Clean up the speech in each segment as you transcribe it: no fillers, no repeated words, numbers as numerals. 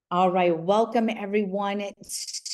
All right, welcome everyone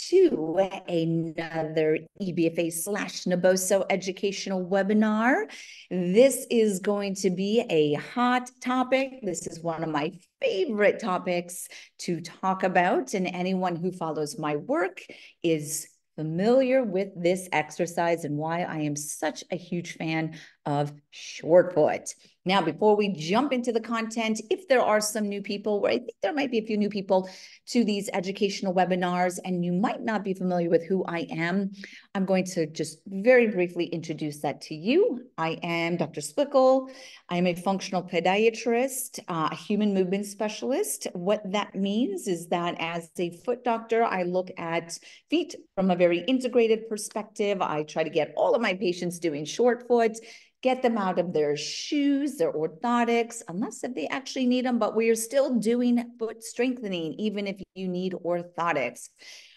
to another EBFA/Naboso educational webinar. This is going to be a hot topic. This is one of my favorite topics to talk about, and anyone who follows my work is familiar with this exercise and why I am such a huge fan of short foot. Now, before we jump into the content, if there are some new people, where I think there might be a few new people to these educational webinars, and you might not be familiar with who I am, I'm going to just very briefly introduce that to you. I am Dr. Splichal. I am a functional podiatrist, a human movement specialist. What that means is that as a foot doctor, I look at feet from a very integrated perspective. I try to get all of my patients doing short foot, get them out of their shoes, their orthotics, unless if they actually need them, but we are still doing foot strengthening, even if you need orthotics.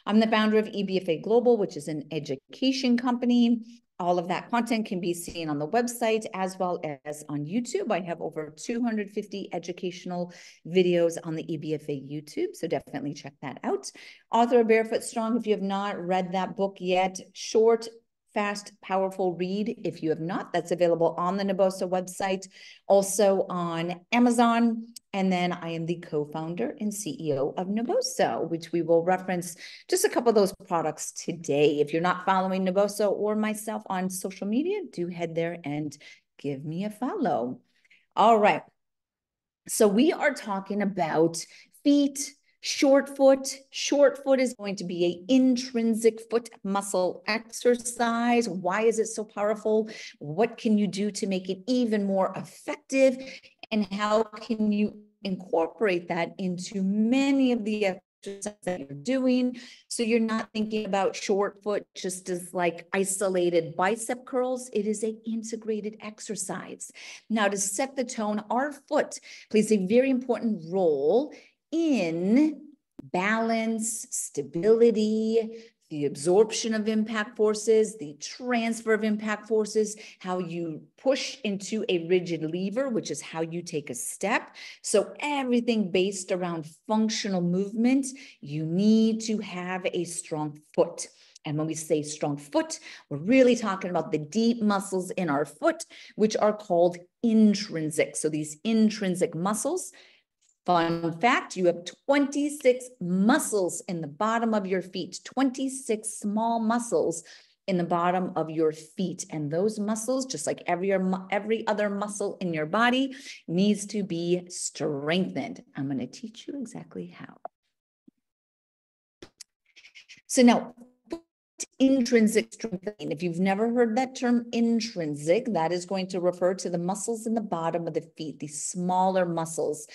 I'm the founder of EBFA Global, which is an education company. All of that content can be seen on the website as well as on YouTube. I have over 250 educational videos on the EBFA YouTube, so definitely check that out. Author of Barefoot Strong, if you have not read that book yet, short, fast, powerful read. If you have not, that's available on the Naboso website, also on Amazon. And then I am the co-founder and CEO of Naboso, which we will reference just a couple of those products today. If you're not following Naboso or myself on social media, do head there and give me a follow. All right. So we are talking about feet, short foot. Short foot is going to be an intrinsic foot muscle exercise. Why is it so powerful? What can you do to make it even more effective? And how can you incorporate that into many of the exercises that you're doing, so you're not thinking about short foot just as like isolated bicep curls? It is an integrated exercise. Now, to set the tone, our foot plays a very important role in balance, stability, the absorption of impact forces, the transfer of impact forces, how you push into a rigid lever, which is how you take a step. So everything based around functional movement, you need to have a strong foot. And when we say strong foot, we're really talking about the deep muscles in our foot, which are called intrinsic. So these intrinsic muscles, fun fact, you have 26 muscles in the bottom of your feet, 26 small muscles in the bottom of your feet. And those muscles, just like every other muscle in your body, needs to be strengthened. I'm going to teach you exactly how. So now, intrinsic strengthening. If you've never heard that term intrinsic, that is going to refer to the muscles in the bottom of the feet, these smaller muscles.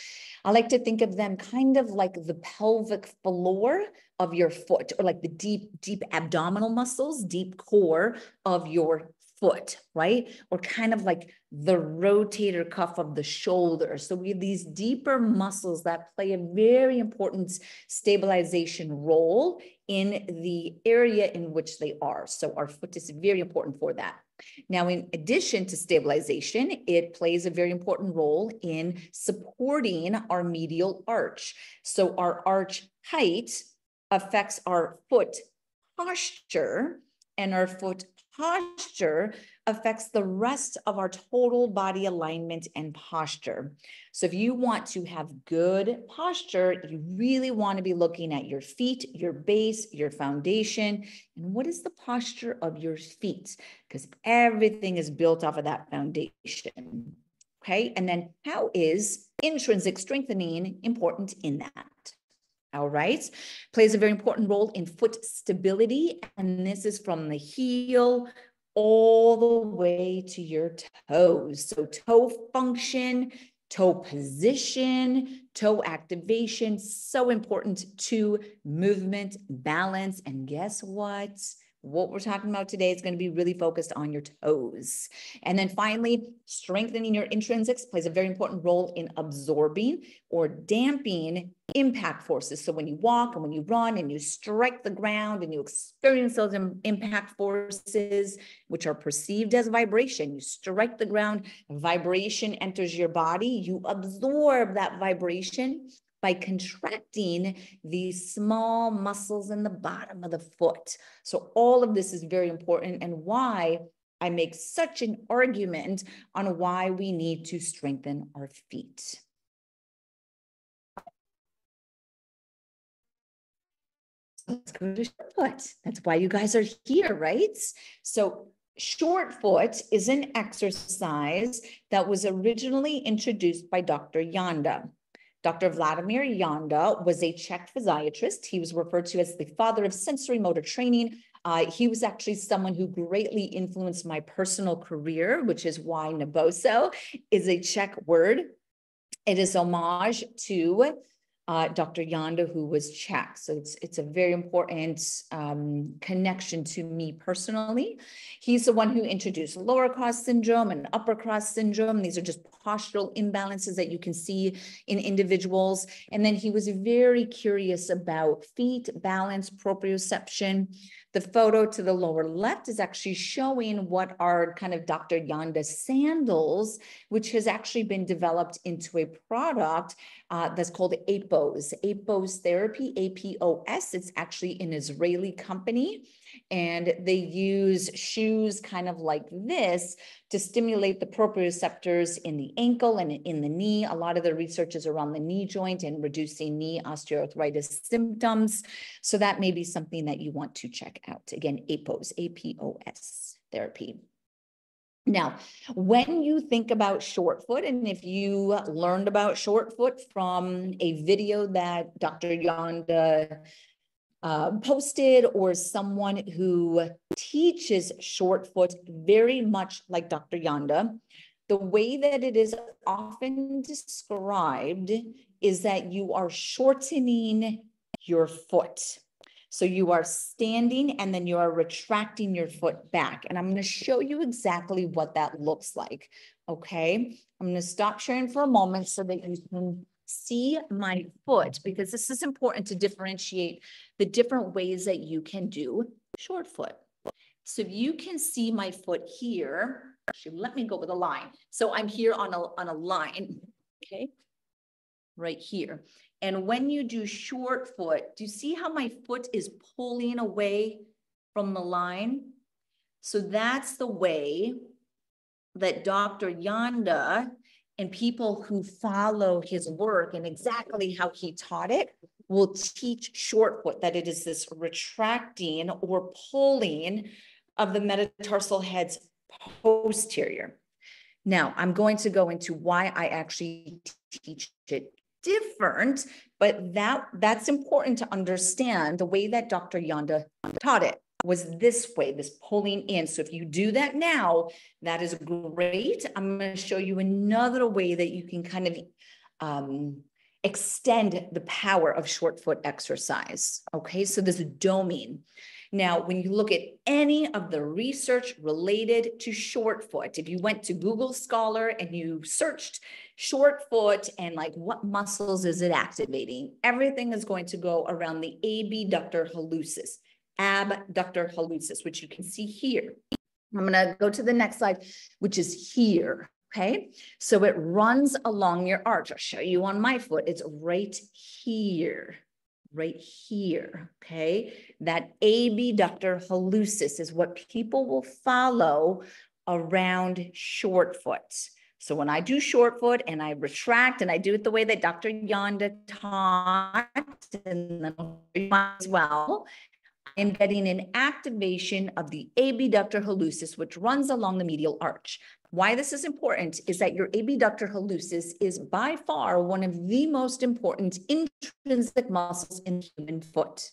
I like to think of them kind of like the pelvic floor of your foot, or like the deep abdominal muscles, deep core of your foot, right? Or kind of like the rotator cuff of the shoulder. So we have these deeper muscles that play a very important stabilization role in the area in which they are. So our foot is very important for that. Now, in addition to stabilization, it plays a very important role in supporting our medial arch. So our arch height affects our foot posture, and our foot posture affects the rest of our total body alignment and posture. So if you want to have good posture, you really want to be looking at your feet, your base, your foundation, and what is the posture of your feet? Because everything is built off of that foundation. Okay, and then how is intrinsic strengthening important in that? All right, plays a very important role in foot stability, and this is from the heel all the way to your toes. So toe function, toe position, toe activation, so important to movement, balance, and guess what? What we're talking about today is going to be really focused on your toes. And then finally, strengthening your intrinsics plays a very important role in absorbing or damping impact forces. So when you walk and when you run and you strike the ground and you experience those impact forces, which are perceived as vibration, you strike the ground, vibration enters your body, you absorb that vibration, by contracting these small muscles in the bottom of the foot. So all of this is very important, and why I make such an argument on why we need to strengthen our feet. Let's go to short foot. That's why you guys are here, right? So short foot is an exercise that was originally introduced by Dr. Janda. Dr. Vladimir Janda was a Czech physiatrist. He was referred to as the father of sensory motor training. He was actually someone who greatly influenced my personal career, which is why naboso is a Czech word. It is homage to Dr. Janda, who was Czech. So it's a very important connection to me personally. He's the one who introduced lower cross syndrome and upper cross syndrome. These are just postural imbalances that you can see in individuals. And then he was very curious about feet, balance, proprioception. The photo to the lower left is actually showing what are kind of Dr. Janda sandals, which has actually been developed into a product that's called APOS therapy, APOS. It's actually an Israeli company, and they use shoes kind of like this to stimulate the proprioceptors in the ankle and in the knee. A lot of the research is around the knee joint and reducing knee osteoarthritis symptoms. So that may be something that you want to check out. Again, APOS, APOS therapy. Now, when you think about short foot, and if you learned about short foot from a video that Dr. Janda posted, or someone who teaches short foot very much like Dr. Janda, the way that it is often described is that you are shortening your foot. So you are standing and then you are retracting your foot back. And I'm going to show you exactly what that looks like. Okay. I'm going to stop sharing for a moment so that you can see my foot, because this is important to differentiate the different ways that you can do short foot. So you can see my foot here. Actually, let me go with a line. So I'm here on a line. Okay. Right here. And when you do short foot, do you see how my foot is pulling away from the line? So that's the way that Dr. Janda and people who follow his work and exactly how he taught it will teach short foot, that it is this retracting or pulling of the metatarsal heads posterior. Now, I'm going to go into why I actually teach it different, but that's important to understand. The way that Dr. Janda taught it was this way, this pulling in. So if you do that now, that is great. I'm going to show you another way that you can kind of extend the power of short foot exercise. Okay, so this doming. Now, when you look at any of the research related to short foot, if you went to Google Scholar and you searched short foot and like what muscles is it activating, everything is going to go around the abductor hallucis, abductor hallucis, which you can see here. I'm going to go to the next slide, which is here. Okay, so it runs along your arch. I'll show you on my foot. It's right here. Right here, okay? That abductor hallucis is what people will follow around short foot. So when I do short foot and I retract and I do it the way that Dr. Janda taught, and then as well, I'm getting an activation of the abductor hallucis, which runs along the medial arch. Why this is important is that your abductor hallucis is by far one of the most important intrinsic muscles in the human foot.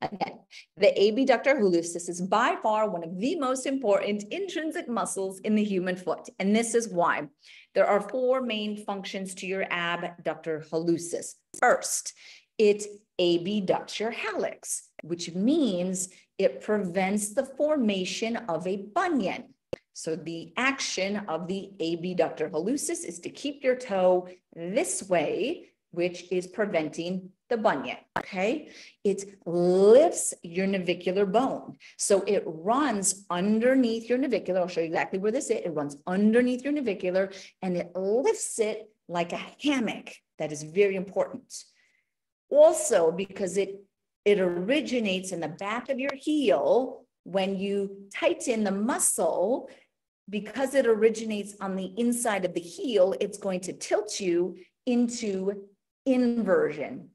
Again, the abductor hallucis is by far one of the most important intrinsic muscles in the human foot. And this is why. There are four main functions to your abductor hallucis. First, it abducts your hallux, which means it prevents the formation of a bunion. So the action of the abductor hallucis is to keep your toe this way which is preventing the bunion, okay? It lifts your navicular bone. So it runs underneath your navicular. I'll show you exactly where this is. It runs underneath your navicular and it lifts it like a hammock. That is very important. Also, because it originates in the back of your heel, when you tighten the muscle, because it originates on the inside of the heel, it's going to tilt you into inversion.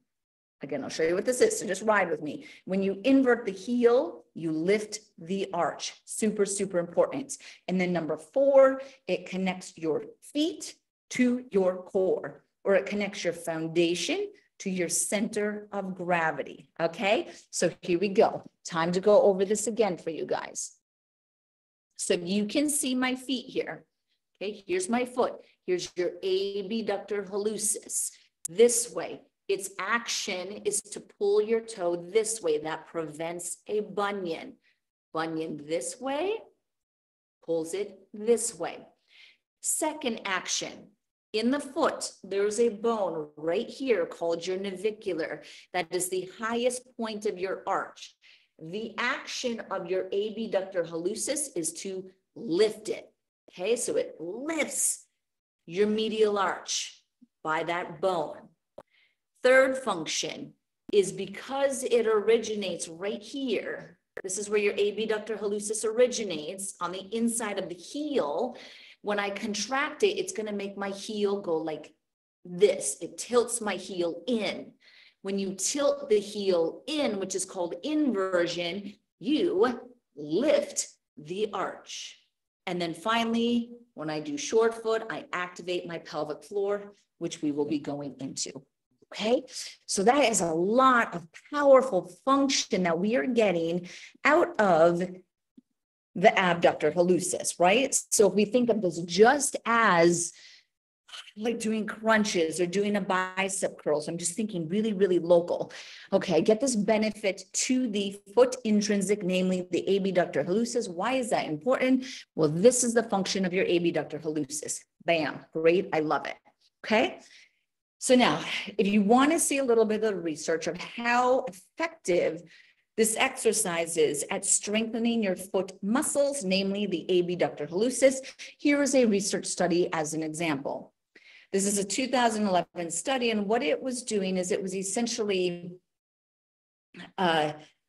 Again, I'll show you what this is, so just ride with me. When you invert the heel, you lift the arch. Super, super important. And then number 4, it connects your feet to your core, or it connects your foundation to your center of gravity, okay? So here we go. Time to go over this again for you guys. So you can see my feet here, okay? Here's my foot. Here's your abductor hallucis. This way, its action is to pull your toe this way. That prevents a bunion. Bunion this way, pulls it this way. Second action. In the foot, there's a bone right here called your navicular. That is the highest point of your arch. The action of your abductor hallucis is to lift it. Okay, so it lifts your medial arch by that bone. Third function is because it originates right here. This is where your abductor hallucis originates on the inside of the heel. When I contract it, it's going to make my heel go like this. It tilts my heel in. When you tilt the heel in, which is called inversion, you lift the arch. And then finally, when I do short foot, I activate my pelvic floor, which we will be going into. Okay, so that is a lot of powerful function that we are getting out of the abductor hallucis, right? So if we think of this just as like doing crunches or doing a bicep curl, so I'm just thinking really, really local. Okay, I get this benefit to the foot intrinsic, namely the abductor hallucis. Why is that important? Well, this is the function of your abductor hallucis. Bam, great, I love it. Okay, so now if you want to see a little bit of the research of how effective this exercise is at strengthening your foot muscles, namely the abductor hallucis, here is a research study as an example. This is a 2011 study, and what it was doing is it was essentially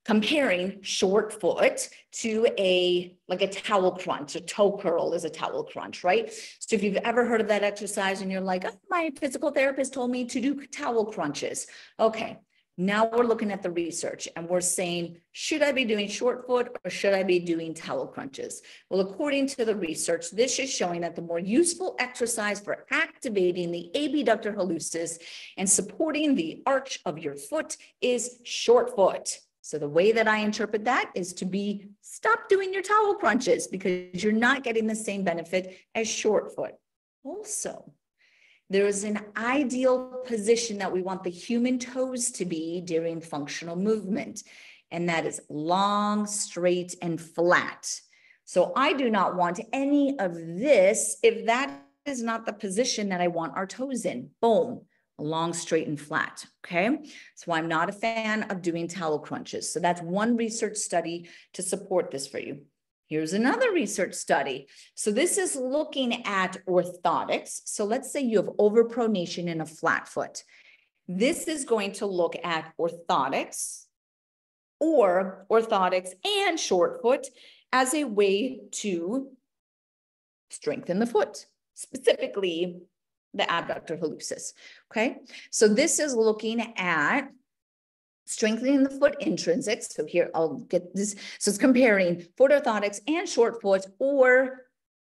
comparing short foot to a towel crunch. A toe curl is a towel crunch, right? So if you've ever heard of that exercise and you're like, oh, my physical therapist told me to do towel crunches. Okay. Now we're looking at the research and we're saying, should I be doing short foot or should I be doing towel crunches? Well, according to the research, this is showing that the more useful exercise for activating the abductor hallucis and supporting the arch of your foot is short foot. So the way that I interpret that is to stop doing your towel crunches because you're not getting the same benefit as short foot. Also, there is an ideal position that we want the human toes to be during functional movement, and that is long, straight, and flat. So I do not want any of this if that is not the position that I want our toes in. Boom, long, straight, and flat, okay? So I'm not a fan of doing towel crunches. So that's one research study to support this for you. Here's another research study. So this is looking at orthotics. So let's say you have overpronation in a flat foot. This is going to look at orthotics and short foot as a way to strengthen the foot, specifically the abductor hallucis, okay? So this is looking at strengthening the foot intrinsics. So here, I'll get this. So it's comparing foot orthotics and short foot or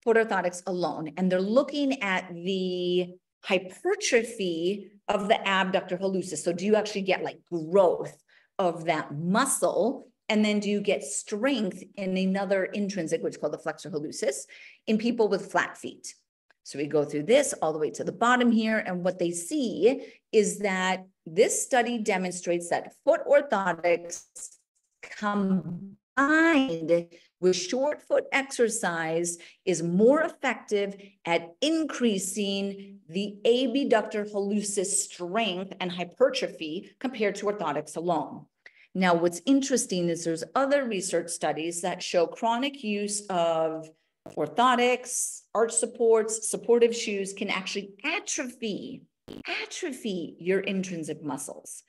foot orthotics alone. And they're looking at the hypertrophy of the abductor hallucis. So do you actually get like growth of that muscle? And then do you get strength in another intrinsic, which is called the flexor hallucis, in people with flat feet? So we go through this all the way to the bottom here. And what they see is that this study demonstrates that foot orthotics combined with short foot exercise is more effective at increasing the abductor hallucis strength and hypertrophy compared to orthotics alone. Now, what's interesting is there's other research studies that show chronic use of orthotics, arch supports, supportive shoes can actually atrophy your intrinsic muscles.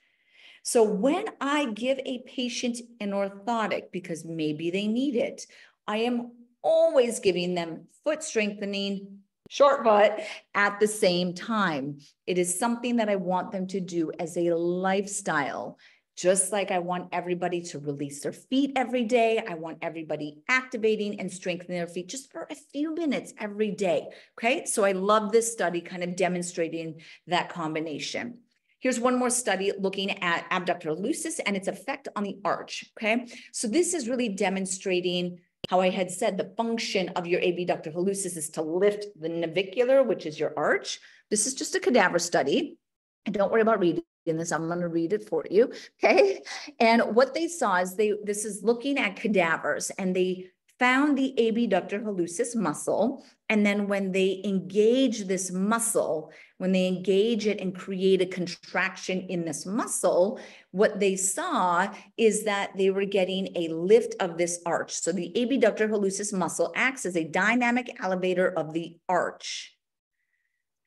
So when I give a patient an orthotic because maybe they need it, I am always giving them foot strengthening, short foot at the same time. It is something that I want them to do as a lifestyle. Just like I want everybody to release their feet every day, I want everybody activating and strengthening their feet just for a few minutes every day, okay? So I love this study kind of demonstrating that combination. Here's one more study looking at abductor hallucis and its effect on the arch, okay? So this is really demonstrating how I had said the function of your abductor hallucis is to lift the navicular, which is your arch. This is just a cadaver study. And don't worry about reading this. I'm going to read it for you. Okay. And what they saw is this is looking at cadavers, and they found the abductor hallucis muscle. And then when they engage this muscle, when they engage it and create a contraction in this muscle, what they saw is that they were getting a lift of this arch. So the abductor hallucis muscle acts as a dynamic elevator of the arch.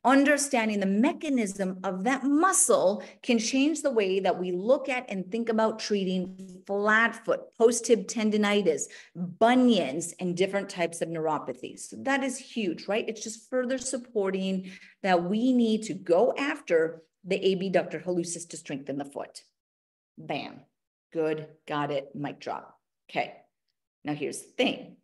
Understanding the mechanism of that muscle can change the way that we look at and think about treating flat foot, post-tib tendinitis, bunions, and different types of neuropathies. So that is huge, right? It's just further supporting that we need to go after the abductor hallucis to strengthen the foot. Bam. Good. Got it. Mic drop. Okay. Now here's the thing.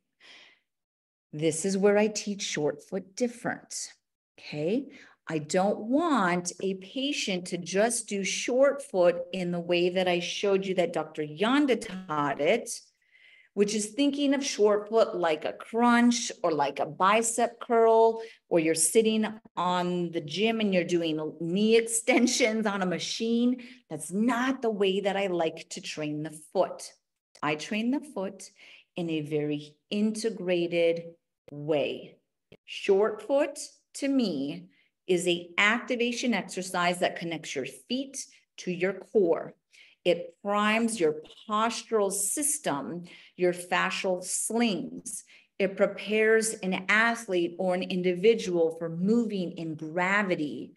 This is where I teach short foot different. Okay, I don't want a patient to just do short foot in the way that I showed you that Dr. Janda taught it, which is thinking of short foot like a crunch or like a bicep curl, or you're sitting on the gym and you're doing knee extensions on a machine. That's not the way that I like to train the foot. I train the foot in a very integrated way. Short foot, to me, is an activation exercise that connects your feet to your core. It primes your postural system, your fascial slings. It prepares an athlete or an individual for moving in gravity.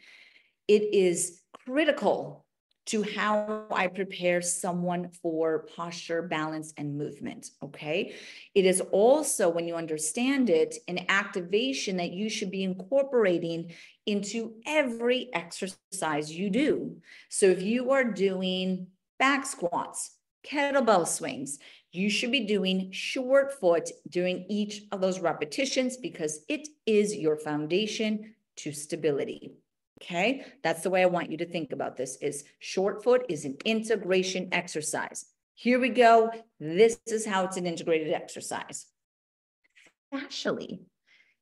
It is critical to how I prepare someone for posture, balance, and movement, okay? It is also, when you understand it, an activation that you should be incorporating into every exercise you do. So if you are doing back squats, kettlebell swings, you should be doing short foot during each of those repetitions because it is your foundation to stability. Okay, that's the way I want you to think about this. Is short foot is an integration exercise. Here we go. This is how it's an integrated exercise. Fascially,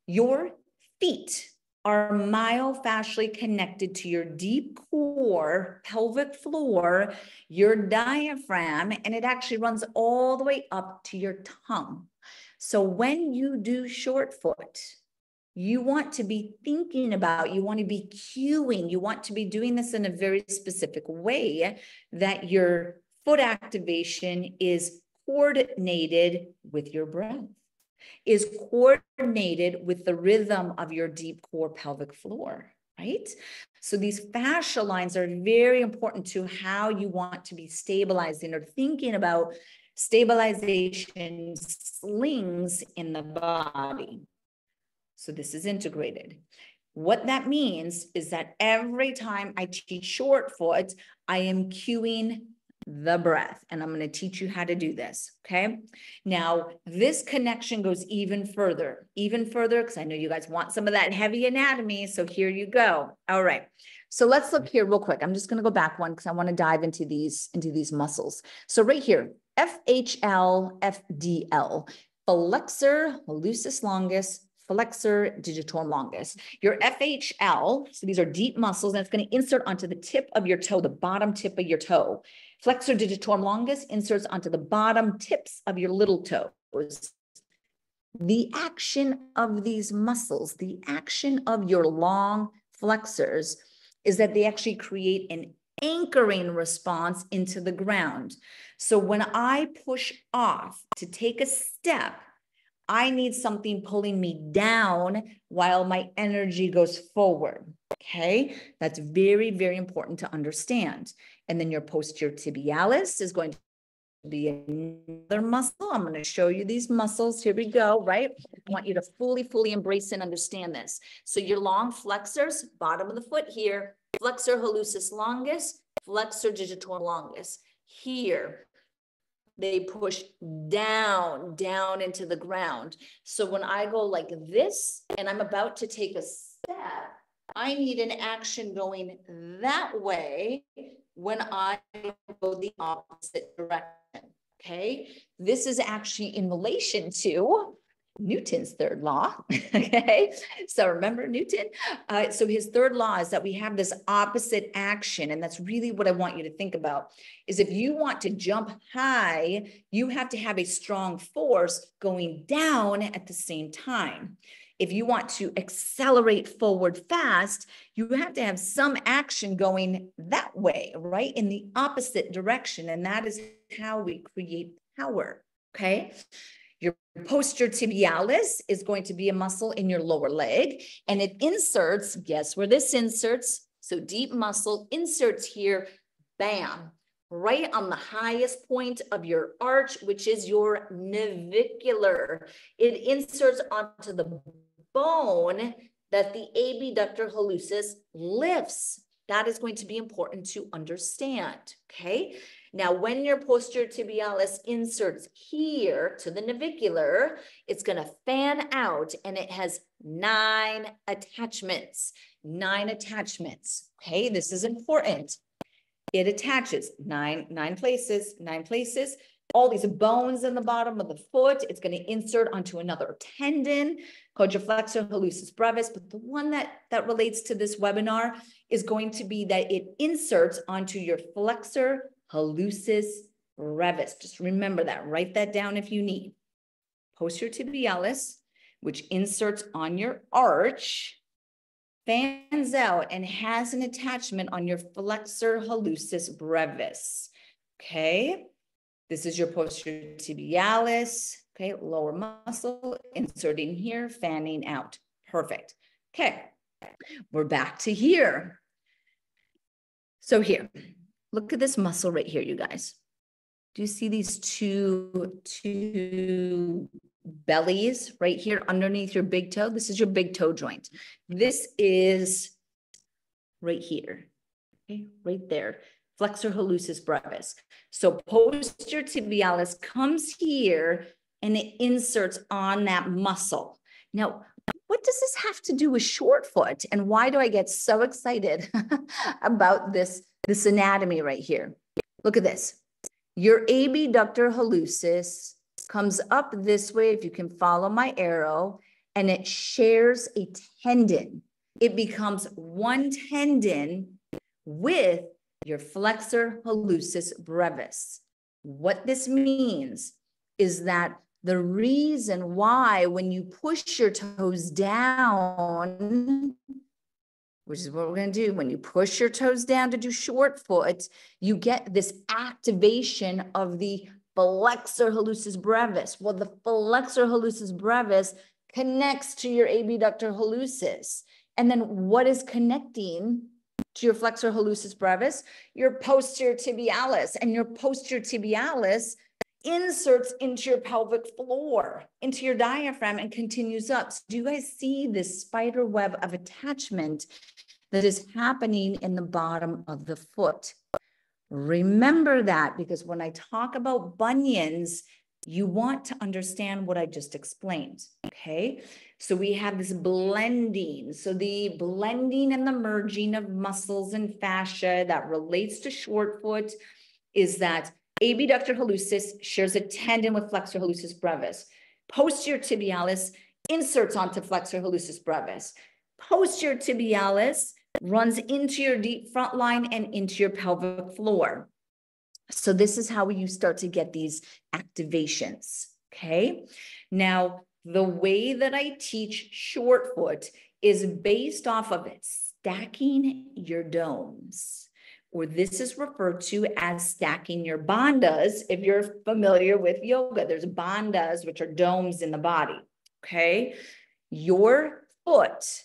your feet are myofascially connected to your deep core, pelvic floor, your diaphragm, and it actually runs all the way up to your tongue. So when you do short foot, you want to be thinking about, you want to be cueing, you want to be doing this in a very specific way that your foot activation is coordinated with your breath, is coordinated with the rhythm of your deep core pelvic floor, right? So these fascia lines are very important to how you want to be stabilizing or thinking about stabilization slings in the body. So this is integrated. What that means is that every time I teach short foot, I am cueing the breath, and I'm going to teach you how to do this. Okay. Now this connection goes even further, because I know you guys want some of that heavy anatomy. So here you go. All right. So let's look here real quick. I'm just going to go back one because I want to dive into these muscles. So right here, FHL, FDL, flexor hallucis longus, flexor digitorum longus. Your FHL, so these are deep muscles, and it's going to insert onto the tip of your toe, the bottom tip of your toe. Flexor digitorum longus inserts onto the bottom tips of your little toes. The action of these muscles, the action of your long flexors is that they actually create an anchoring response into the ground. So when I push off to take a step, I need something pulling me down while my energy goes forward. Okay, that's very, very important to understand. And then your posterior tibialis is going to be another muscle. I'm going to show you these muscles. Here we go, right? I want you to fully embrace and understand this. So your long flexors, bottom of the foot here, flexor hallucis longus, flexor digitorum longus. Here, they push down into the ground. So when I go like this and I'm about to take a step, I need an action going that way when I go the opposite direction, okay? This is actually in relation to Newton's third law, okay? So remember Newton? So his third law is that we have this opposite action, and that's really what I want you to think about, is if you want to jump high, you have to have a strong force going down at the same time. If you want to accelerate forward fast, you have to have some action going that way, right? In the opposite direction, and that is how we create power, okay? Your posterior tibialis is going to be a muscle in your lower leg, and it inserts, guess where this inserts? So deep muscle inserts here, bam, right on the highest point of your arch, which is your navicular. It inserts onto the bone that the abductor hallucis lifts. That is going to be important to understand, okay? Now, when your posterior tibialis inserts here to the navicular, it's going to fan out, and it has 9 attachments. 9 attachments, okay? This is important. It attaches 9 places, 9 places. All these bones in the bottom of the foot. It's going to insert onto another tendon called your flexor hallucis brevis. But the one that relates to this webinar is going to be that it inserts onto your flexor hallucis brevis. Just remember that. Write that down if you need. Posterior tibialis, which inserts on your arch, fans out and has an attachment on your flexor hallucis brevis. Okay. This is your posterior tibialis, okay, lower muscle, inserting here, fanning out. Perfect. Okay, we're back to here. So here, look at this muscle right here, you guys. Do you see these two bellies right here underneath your big toe? This is your big toe joint. This is right here, okay, right there. Flexor hallucis brevis. So posterior tibialis comes here and it inserts on that muscle. Now, what does this have to do with short foot? And why do I get so excited about this anatomy right here? Look at this. Your abductor hallucis comes up this way, if you can follow my arrow, and it shares a tendon. It becomes one tendon with your flexor hallucis brevis. What this means is that the reason why when you push your toes down, which is what we're going to do, when you push your toes down to do short foot, you get this activation of the flexor hallucis brevis. Well, the flexor hallucis brevis connects to your abductor hallucis. And then what is connecting to your flexor hallucis brevis? Your posterior tibialis, and your posterior tibialis inserts into your pelvic floor, into your diaphragm, and continues up. So do you guys see this spider web of attachment that is happening in the bottom of the foot? Remember that, because when I talk about bunions, you want to understand what I just explained, okay? So we have this blending. So the blending and the merging of muscles and fascia that relates to short foot is that abductor hallucis shares a tendon with flexor hallucis brevis. Posterior tibialis inserts onto flexor hallucis brevis. Posterior tibialis runs into your deep front line and into your pelvic floor. So this is how you start to get these activations, okay? Now, the way that I teach short foot is based off of stacking your domes, or this is referred to as stacking your bandhas. If you're familiar with yoga, there's bandhas, which are domes in the body, okay? Your foot,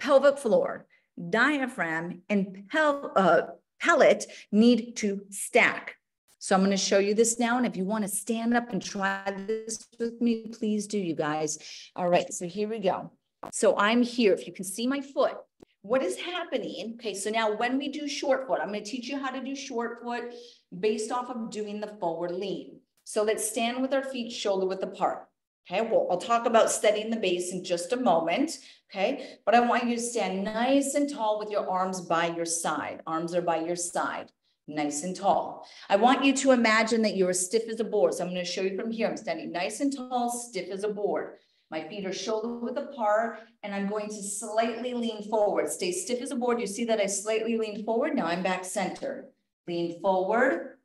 pelvic floor, diaphragm, and pellet need to stack. So I'm going to show you this now. And if you want to stand up and try this with me, please do, you guys. All right, so here we go. So I'm here. If you can see my foot, what is happening? Okay, so now when we do short foot, I'm going to teach you how to do short foot based off of doing the forward lean. So let's stand with our feet shoulder width apart. Okay, well, I'll talk about steadying the base in just a moment. Okay, but I want you to stand nice and tall with your arms by your side. Arms are by your side. Nice and tall. I want you to imagine that you're as stiff as a board. So I'm going to show you from here. I'm standing nice and tall, stiff as a board. My feet are shoulder width apart, and I'm going to slightly lean forward. Stay stiff as a board. You see that I slightly lean forward. Now I'm back center. Lean forward,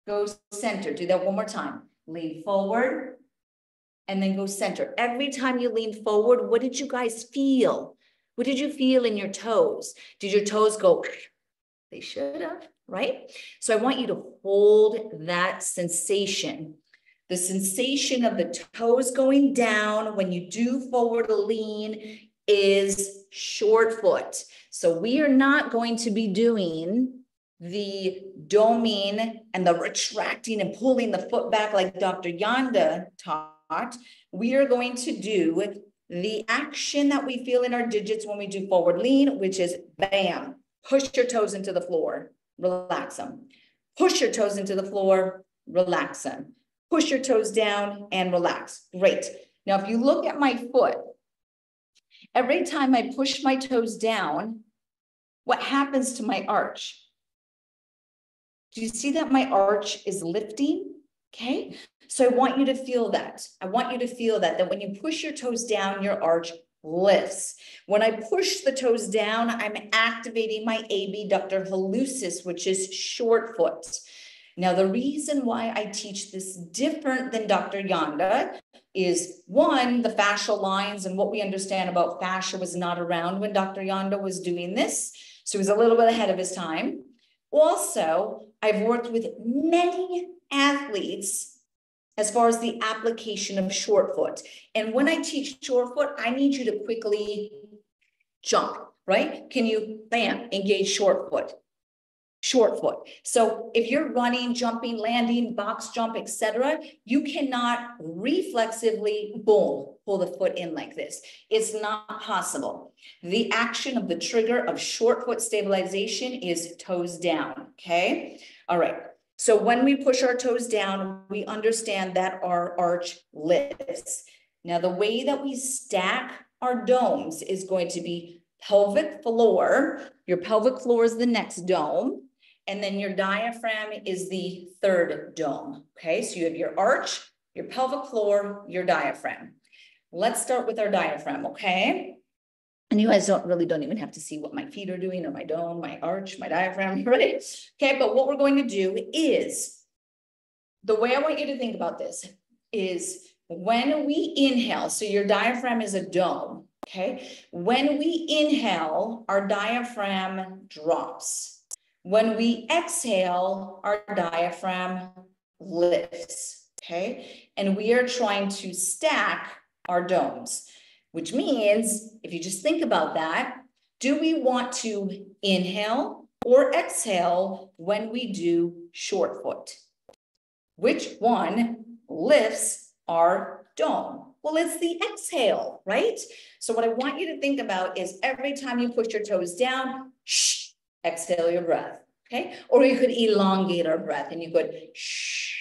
go center. Do that one more time. Lean forward, and then go center. Every time you lean forward, what did you guys feel? What did you feel in your toes? Did your toes go? They should have, right? So I want you to hold that sensation. The sensation of the toes going down when you do forward lean is short foot. So we are not going to be doing the doming and the retracting and pulling the foot back like Dr. Janda taught. We are going to do the action that we feel in our digits when we do forward lean, which is bam. Push your toes into the floor, relax them. Push your toes into the floor, relax them. Push your toes down and relax. Great. Now, if you look at my foot, every time I push my toes down, what happens to my arch? Do you see that my arch is lifting? Okay. So I want you to feel that. I want you to feel that when you push your toes down, your arch lifts. When I push the toes down, I'm activating my abductor hallucis, which is short foot. Now, the reason why I teach this different than Dr. Janda is, one, the fascial lines and what we understand about fascia was not around when Dr. Janda was doing this. So he was a little bit ahead of his time. Also, I've worked with many athletes as far as the application of short foot. And when I teach short foot, I need you to quickly jump, right? Can you, bam, engage short foot? Short foot. So if you're running, jumping, landing, box jump, etc., you cannot reflexively, boom, pull the foot in like this. It's not possible. The action of the trigger of short foot stabilization is toes down, okay? All right. So when we push our toes down, we understand that our arch lifts. Now, the way that we stack our domes is going to be pelvic floor. Your pelvic floor is the next dome. And then your diaphragm is the third dome. Okay, so you have your arch, your pelvic floor, your diaphragm. Let's start with our diaphragm, okay? And you guys don't even have to see what my feet are doing or my dome, my arch, my diaphragm, right? Okay, but what we're going to do is, the way I want you to think about this is when we inhale, so your diaphragm is a dome, okay? When we inhale, our diaphragm drops. When we exhale, our diaphragm lifts, okay? And we are trying to stack our domes, which means, if you just think about that, do we want to inhale or exhale when we do short foot? Which one lifts our dome? Well, it's the exhale, right? So what I want you to think about is every time you push your toes down, shh, exhale your breath, okay? Or you could elongate our breath and you could shh.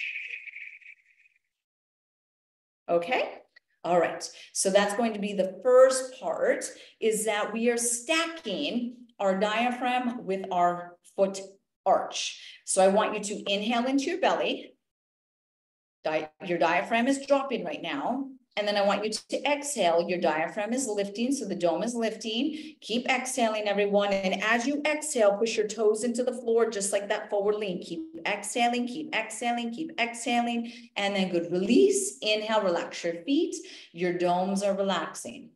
Okay? All right. So that's going to be the first part, is that we are stacking our diaphragm with our foot arch. So I want you to inhale into your belly. Your diaphragm is dropping right now. And then I want you to exhale. Your diaphragm is lifting, so the dome is lifting. Keep exhaling, everyone. And as you exhale, push your toes into the floor, just like that forward lean. Keep exhaling, keep exhaling, keep exhaling. And then good, release. Inhale, relax your feet. Your domes are relaxing.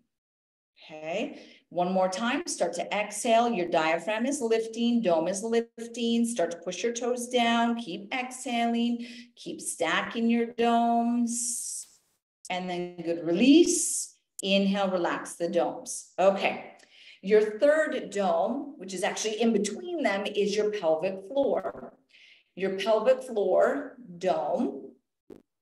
Okay. One more time, start to exhale. Your diaphragm is lifting, dome is lifting. Start to push your toes down. Keep exhaling. Keep stacking your domes. And then good, release. Inhale, relax the domes. Okay. Your third dome, which is actually in between them, is your pelvic floor. Your pelvic floor dome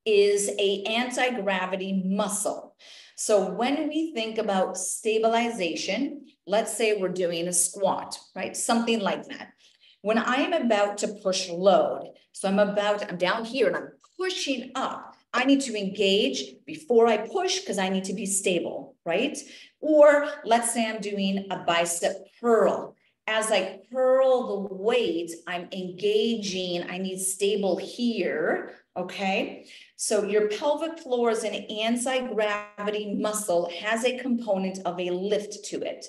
is an anti-gravity muscle. So when we think about stabilization, let's say we're doing a squat, right? Something like that. When I'm about to push load, so I'm down here and I'm pushing up, I need to engage before I push because I need to be stable, right? Or let's say I'm doing a bicep curl. As I curl the weight, I'm engaging, I need stable here, okay? So your pelvic floor is an anti-gravity muscle, has a component of a lift to it.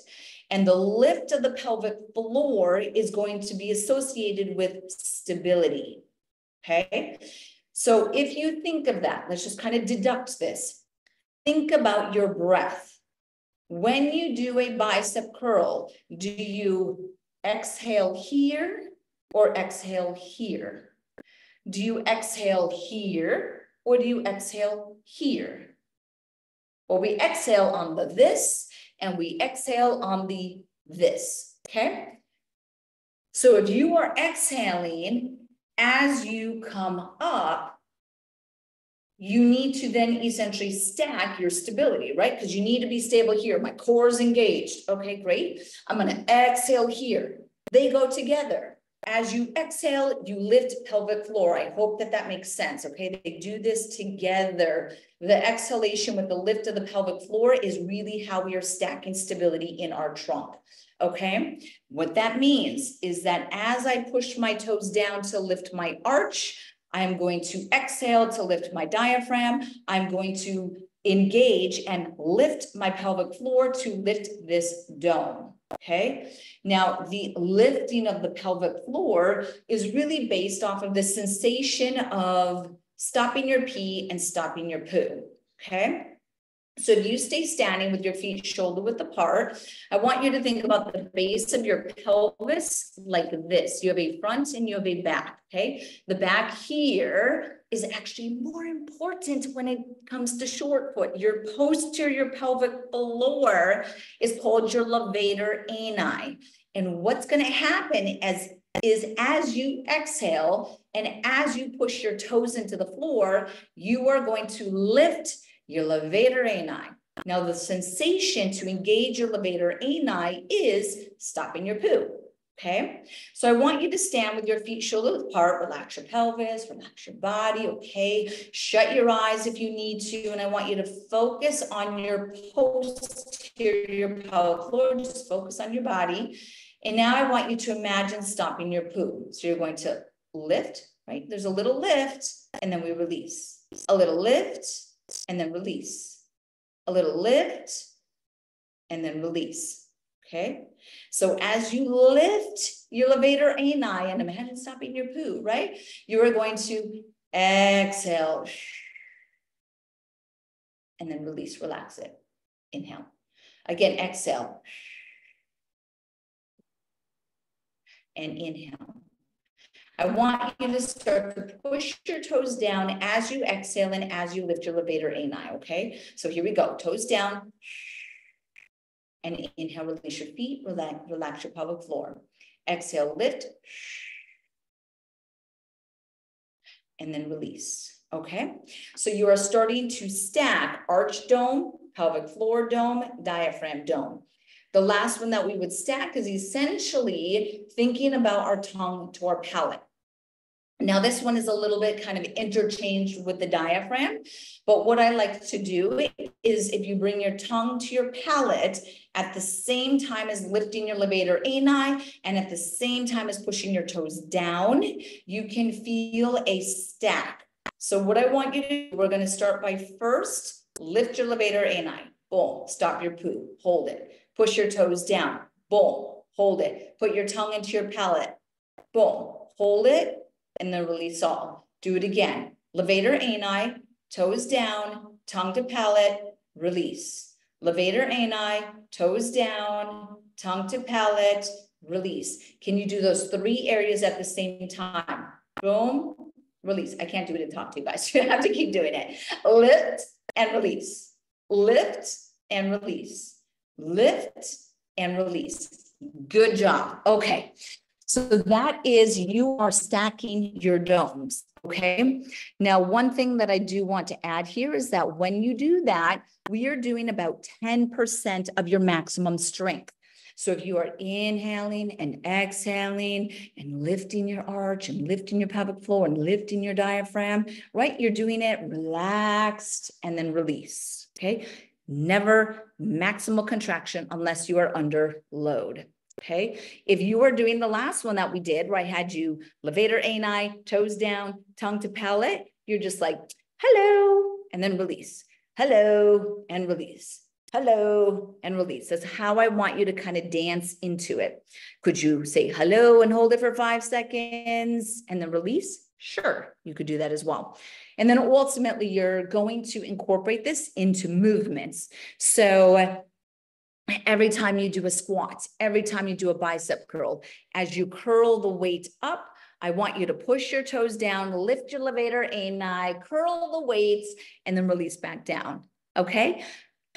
And the lift of the pelvic floor is going to be associated with stability, okay? So if you think of that, let's just kind of deduct this. Think about your breath. When you do a bicep curl, do you exhale here or exhale here? Do you exhale here or do you exhale here? Or we exhale on the this and we exhale on the this, okay? So if you are exhaling as you come up, you need to then essentially stack your stability, right? Because you need to be stable here. My core is engaged. Okay, great. I'm going to exhale here. They go together. As you exhale, you lift pelvic floor. I hope that that makes sense. Okay, they do this together. The exhalation with the lift of the pelvic floor is really how we are stacking stability in our trunk. Okay, what that means is that as I push my toes down to lift my arch, I'm going to exhale to lift my diaphragm. I'm going to engage and lift my pelvic floor to lift this dome, okay? Now, the lifting of the pelvic floor is really based off of the sensation of stopping your pee and stopping your poo, okay? So if you stay standing with your feet shoulder width apart, I want you to think about the base of your pelvis like this. You have a front and you have a back, okay? The back here is actually more important when it comes to short foot. Your posterior pelvic floor is called your levator ani. And what's going to happen is as you exhale and as you push your toes into the floor, you are going to lift your levator ani. Now, the sensation to engage your levator ani is stopping your poo, okay? So I want you to stand with your feet shoulder width apart, relax your pelvis, relax your body, okay? Shut your eyes if you need to, and I want you to focus on your posterior pelvic floor, just focus on your body. And now I want you to imagine stopping your poo. So you're going to lift, right? There's a little lift, and then we release. A little lift, and then release. A little lift, and then release, okay? So as you lift your levator ani, and imagine stopping your poo, right? You are going to exhale, and then release, relax it. Inhale. Again, exhale. And inhale. I want you to start to push your toes down as you exhale and as you lift your levator ani, okay? So here we go, toes down. And inhale, release your feet, relax your pelvic floor. Exhale, lift. And then release, okay? So you are starting to stack arch dome, pelvic floor dome, diaphragm dome. The last one that we would stack is essentially thinking about our tongue to our palate. Now, this one is a little bit kind of interchanged with the diaphragm, but what I like to do is if you bring your tongue to your palate at the same time as lifting your levator ani and at the same time as pushing your toes down, you can feel a stack. So what I want you to do, we're going to start by first Lift your levator ani. Boom. Stop your poo. Hold it. Push your toes down. Boom. Hold it. Put your tongue into your palate. Boom. Hold it. And then release all. Do it again. Levator ani. Toes down. Tongue to palate. Release. Levator ani. Toes down. Tongue to palate. Release. Can you do those 3 areas at the same time? Boom. Release. I can't do it and talk to you guys. You have to keep doing it. Lift and release. Lift and release. Lift and release. Good job. Okay. So that is, you are stacking your domes. Okay. Now, one thing that I do want to add here is that when you do that, we are doing about 10% of your maximum strength. So if you are inhaling and exhaling and lifting your arch and lifting your pelvic floor and lifting your diaphragm, right? You're doing it relaxed and then release, okay? Never maximal contraction unless you are under load, okay? If you are doing the last one that we did, where I had you levator ani, toes down, tongue to palate, you're just like, hello, and then release. Hello, and release. Hello, and release. That's how I want you to kind of dance into it. Could you say hello and hold it for 5 seconds and then release? Sure, you could do that as well. And then ultimately, you're going to incorporate this into movements. So every time you do a squat, every time you do a bicep curl, as you curl the weight up, I want you to push your toes down, lift your levator ani, curl the weights, and then release back down, okay?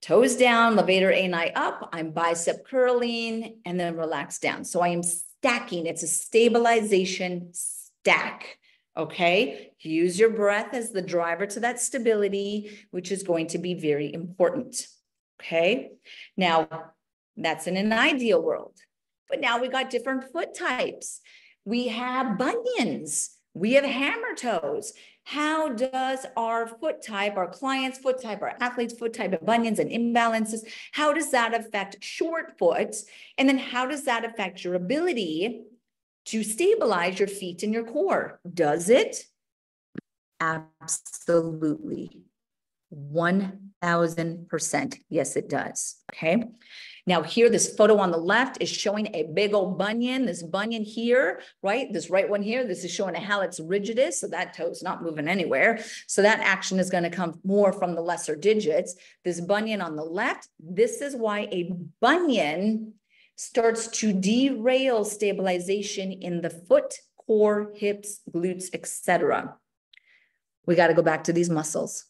Toes down, levator ani up, I'm bicep curling, and then relax down. So I am stacking, it's a stabilization stack, okay? Use your breath as the driver to that stability, which is going to be very important, okay? Now, that's in an ideal world, but now we got different foot types. We have bunions, we have hammer toes. How does our foot type, our client's foot type, our athlete's foot type, of bunions and imbalances, how does that affect short foot? And then how does that affect your ability to stabilize your feet and your core? Does it? Absolutely. 1000%. Yes, it does. Okay. Now here, this photo on the left is showing a big old bunion, this bunion here, right? This right one here, this is showing a hallux rigidus. So that toe's not moving anywhere. So that action is going to come more from the lesser digits. This bunion on the left, this is why a bunion starts to derail stabilization in the foot, core, hips, glutes, etc. We got to go back to these muscles.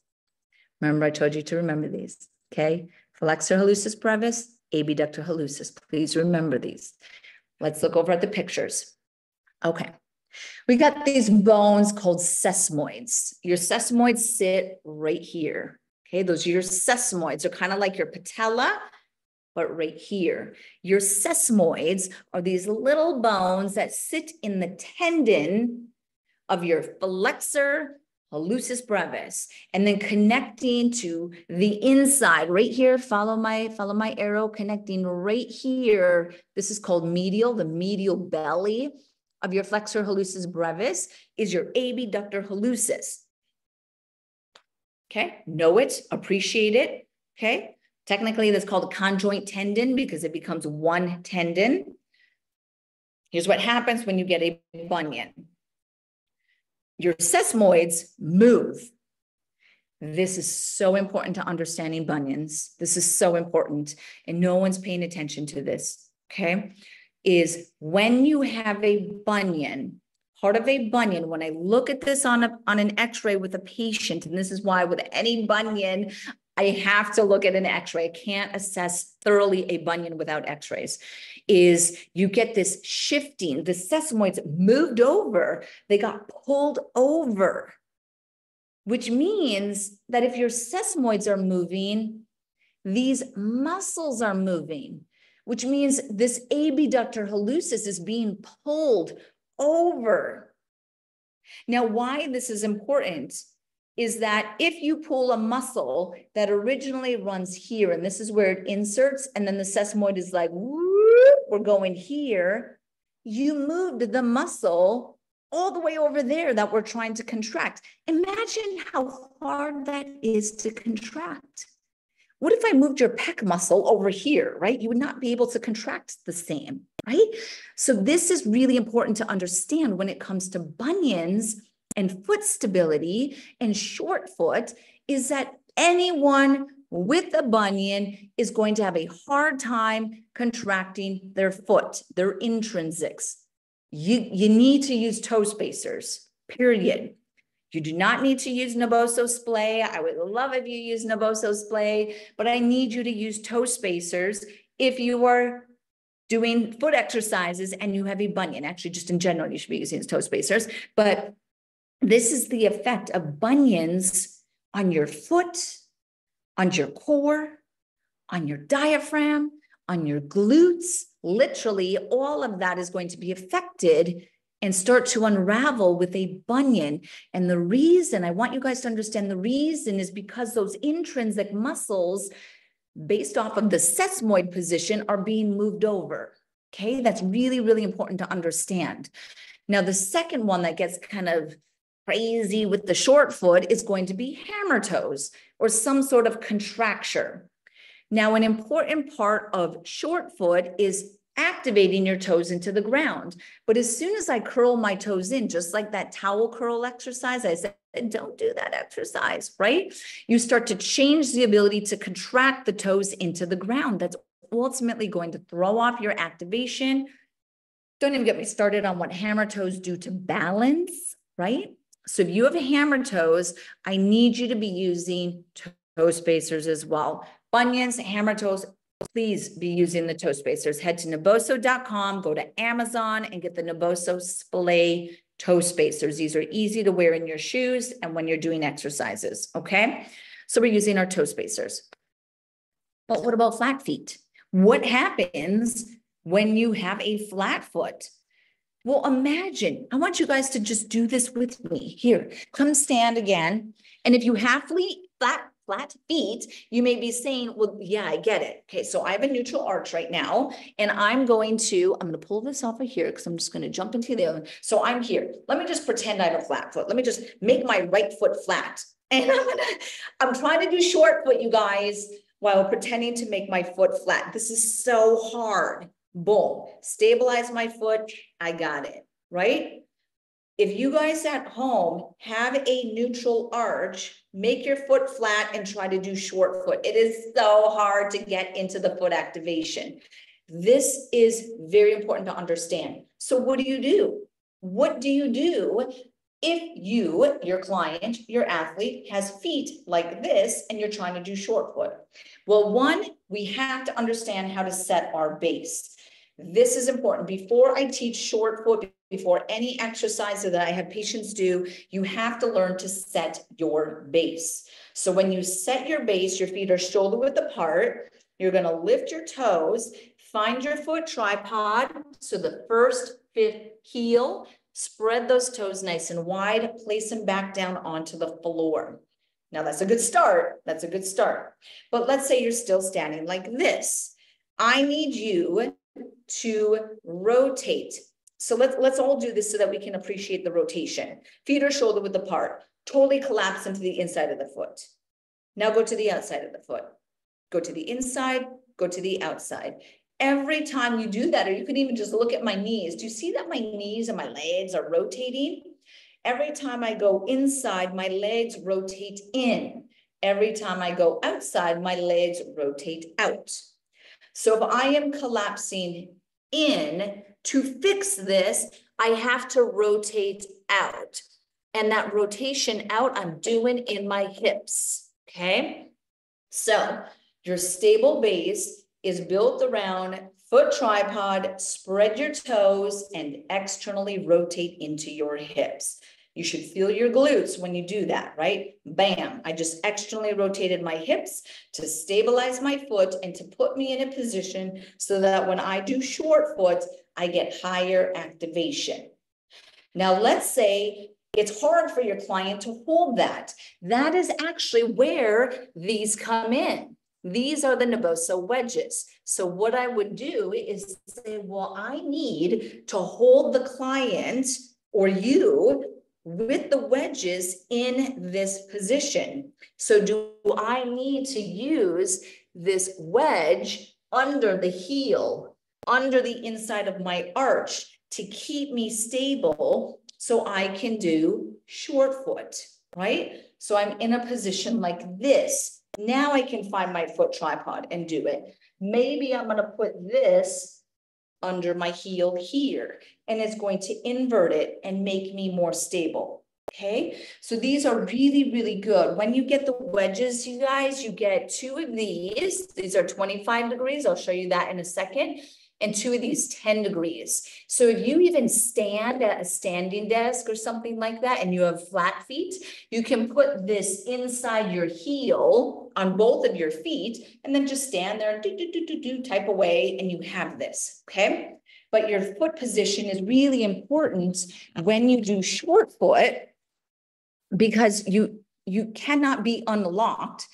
Remember, I told you to remember these, okay? Flexor hallucis brevis, abductor hallucis. Please remember these. Let's look over at the pictures. Okay. We got these bones called sesamoids. Your sesamoids sit right here, okay? Those are your sesamoids. They're kind of like your patella, but right here. Your sesamoids are these little bones that sit in the tendon of your flexor hallucis brevis, and then connecting to the inside right here. Follow my arrow, connecting right here. This is called medial. The medial belly of your flexor hallucis brevis is your abductor hallucis. Okay, know it, appreciate it. Okay, technically that's called a conjoint tendon because it becomes one tendon. Here's what happens when you get a bunion. Your sesamoids move. This is so important to understanding bunions. This is so important, and no one's paying attention to this, okay? Is when you have a bunion, part of a bunion, when I look at this on an x-ray with a patient, and this is why with any bunion, I have to look at an x-ray. I can't assess thoroughly a bunion without x-rays. Is you get this shifting, the sesamoids moved over, they got pulled over, which means that if your sesamoids are moving, these muscles are moving, which means this abductor hallucis is being pulled over. Now, why this is important is that if you pull a muscle that originally runs here, and this is where it inserts, and then the sesamoid is like, whoop, we're going here, you moved the muscle all the way over there that we're trying to contract. Imagine how hard that is to contract. What if I moved your pec muscle over here, right? You would not be able to contract the same, right? So this is really important to understand when it comes to bunions and foot stability and short foot, is that anyone with a bunion is going to have a hard time contracting their foot, their intrinsics. You need to use toe spacers, period. You do not need to use Naboso splay. I would love if you use Naboso splay, but I need you to use toe spacers if you are doing foot exercises and you have a bunion. Actually, just in general, you should be using toe spacers. But this is the effect of bunions on your foot, on your core, on your diaphragm, on your glutes. Literally, all of that is going to be affected and start to unravel with a bunion. And the reason, I want you guys to understand, the reason is because those intrinsic muscles, based off of the sesamoid position, are being moved over. Okay, that's really, really important to understand. Now, the second one that gets kind of crazy with the short foot is going to be hammer toes or some sort of contracture. Now, an important part of short foot is activating your toes into the ground. But as soon as I curl my toes in, just like that towel curl exercise, I said, don't do that exercise, right? You start to change the ability to contract the toes into the ground. That's ultimately going to throw off your activation. Don't even get me started on what hammer toes do to balance, right? So if you have hammer toes, I need you to be using toe spacers as well. Bunions, hammer toes, please be using the toe spacers. Head to naboso.com, go to Amazon and get the Naboso splay toe spacers. These are easy to wear in your shoes and when you're doing exercises, okay? So we're using our toe spacers. But what about flat feet? What happens when you have a flat foot? Well, imagine, I want you guys to just do this with me. Here, come stand again. And if you have flat feet, you may be saying, well, yeah, I get it. Okay, so I have a neutral arch right now, and I'm going to pull this off of here because I'm just going to jump into the other one. So I'm here. Let me just pretend I have a flat foot. Let me just make my right foot flat. And I'm trying to do short foot, you guys, while pretending to make my foot flat. This is so hard. Boom, stabilize my foot. I got it, right? If you guys at home have a neutral arch, make your foot flat and try to do short foot. It is so hard to get into the foot activation. This is very important to understand. So what do? What do you do if you, your client, your athlete has feet like this and you're trying to do short foot? Well, one, we have to understand how to set our base. This is important. Before I teach short foot, before any exercise that I have patients do, you have to learn to set your base. So when you set your base, your feet are shoulder width apart. You're going to lift your toes, find your foot tripod. So the first, fifth heel, spread those toes nice and wide, place them back down onto the floor. Now that's a good start. That's a good start. But let's say you're still standing like this. I need you to rotate. So let's all do this so that we can appreciate the rotation. Feet are shoulder width apart. Totally collapse into the inside of the foot. Now go to the outside of the foot. Go to the inside, go to the outside. Every time you do that, or you can even just look at my knees. Do you see that my knees and my legs are rotating? Every time I go inside, my legs rotate in. Every time I go outside, my legs rotate out. So if I am collapsing in, to fix this, I have to rotate out. And that rotation out, I'm doing in my hips, okay? So your stable base is built around foot tripod, spread your toes, and externally rotate into your hips. You should feel your glutes when you do that, right? Bam, I just externally rotated my hips to stabilize my foot and to put me in a position so that when I do short foot, I get higher activation. Now, let's say it's hard for your client to hold that. That is actually where these come in. These are the Naboso wedges. So what I would do is say, well, I need to hold the client or you with the wedges in this position. So do I need to use this wedge under the heel, under the inside of my arch to keep me stable so I can do short foot, right? So I'm in a position like this. Now I can find my foot tripod and do it. Maybe I'm going to put this under my heel here, and it's going to invert it and make me more stable. Okay, so these are really, really good. When you get the wedges, you guys, you get 2 of these. These are 25 degrees. I'll show you that in a second. And 2 of these 10 degrees. So if you even stand at a standing desk or something like that, and you have flat feet, you can put this inside your heel on both of your feet, and then just stand there and type away, and you have this, okay? But your foot position is really important when you do short foot, because you cannot be unlocked